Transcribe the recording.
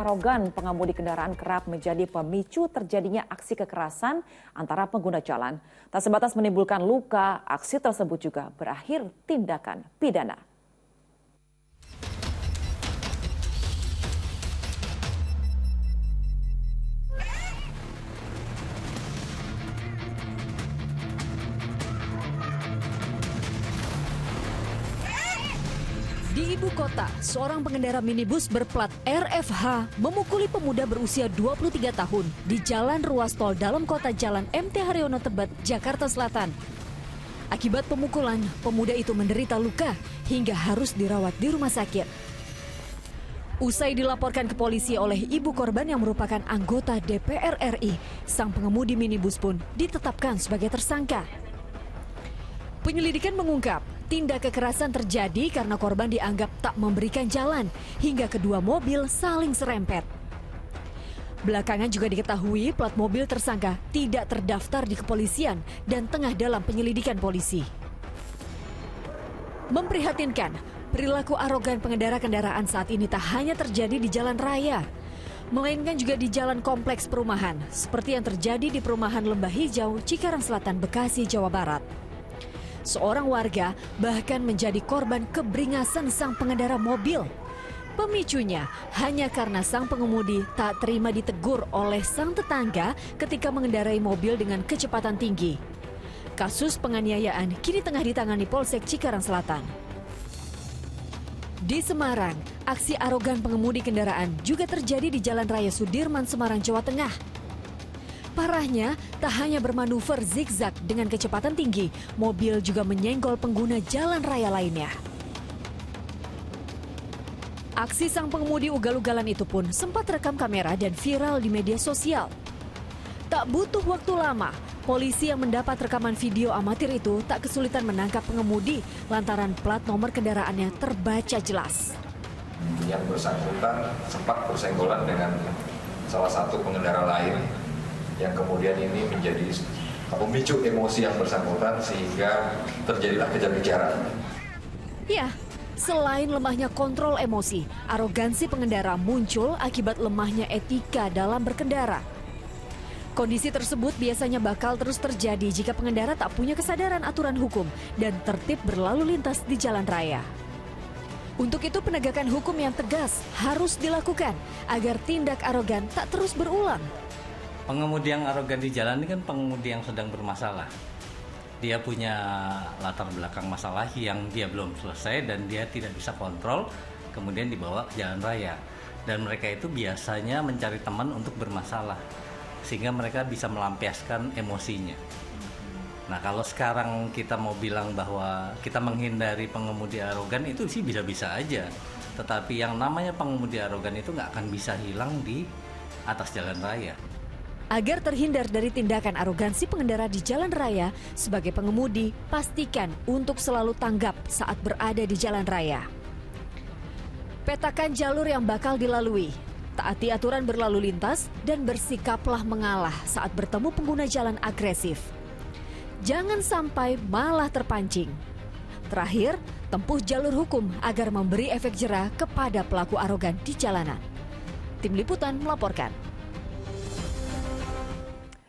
Arogan pengemudi kendaraan kerap menjadi pemicu terjadinya aksi kekerasan antara pengguna jalan. Tak sebatas menimbulkan luka, aksi tersebut juga berakhir tindakan pidana. Di ibu kota, seorang pengendara minibus berplat RFH memukuli pemuda berusia 23 tahun di jalan ruas tol dalam kota Jalan MT Haryono Tebet, Jakarta Selatan. Akibat pemukulan, pemuda itu menderita luka hingga harus dirawat di rumah sakit. Usai dilaporkan ke polisi oleh ibu korban yang merupakan anggota DPR RI, sang pengemudi minibus pun ditetapkan sebagai tersangka. Penyelidikan mengungkap, tindak kekerasan terjadi karena korban dianggap tak memberikan jalan hingga kedua mobil saling serempet. Belakangan juga diketahui plat mobil tersangka tidak terdaftar di kepolisian dan tengah dalam penyelidikan polisi. Memprihatinkan, perilaku arogan pengendara kendaraan saat ini tak hanya terjadi di jalan raya, melainkan juga di jalan kompleks perumahan, seperti yang terjadi di perumahan Lembah Hijau, Cikarang Selatan, Bekasi, Jawa Barat. Seorang warga bahkan menjadi korban keberingasan sang pengendara mobil. Pemicunya hanya karena sang pengemudi tak terima ditegur oleh sang tetangga ketika mengendarai mobil dengan kecepatan tinggi. Kasus penganiayaan kini tengah ditangani Polsek Cikarang Selatan. Di Semarang, aksi arogan pengemudi kendaraan juga terjadi di Jalan Raya Sudirman, Semarang, Jawa Tengah. Parahnya, tak hanya bermanuver zigzag dengan kecepatan tinggi, mobil juga menyenggol pengguna jalan raya lainnya. Aksi sang pengemudi ugal-ugalan itu pun sempat rekam kamera dan viral di media sosial. Tak butuh waktu lama, polisi yang mendapat rekaman video amatir itu tak kesulitan menangkap pengemudi lantaran plat nomor kendaraannya terbaca jelas. Yang bersangkutan sempat bersenggolan dengan salah satu pengendara lain, yang kemudian ini menjadi pemicu emosi yang bersangkutan sehingga terjadilah kejar-kejaran. Ya, selain lemahnya kontrol emosi, arogansi pengendara muncul akibat lemahnya etika dalam berkendara. Kondisi tersebut biasanya bakal terus terjadi jika pengendara tak punya kesadaran aturan hukum dan tertib berlalu lintas di jalan raya. Untuk itu penegakan hukum yang tegas harus dilakukan agar tindak arogan tak terus berulang. Pengemudi yang arogan di jalan ini kan pengemudi yang sedang bermasalah. Dia punya latar belakang masalah yang dia belum selesai dan dia tidak bisa kontrol, kemudian dibawa ke jalan raya. Dan mereka itu biasanya mencari teman untuk bermasalah, sehingga mereka bisa melampiaskan emosinya. Nah, kalau sekarang kita mau bilang bahwa kita menghindari pengemudi arogan itu sih bisa-bisa aja. Tetapi yang namanya pengemudi arogan itu nggak akan bisa hilang di atas jalan raya. Agar terhindar dari tindakan arogansi pengendara di jalan raya, sebagai pengemudi, pastikan untuk selalu tanggap saat berada di jalan raya. Petakan jalur yang bakal dilalui, taati aturan berlalu lintas, dan bersikaplah mengalah saat bertemu pengguna jalan agresif. Jangan sampai malah terpancing. Terakhir, tempuh jalur hukum agar memberi efek jera kepada pelaku arogan di jalanan. Tim Liputan melaporkan.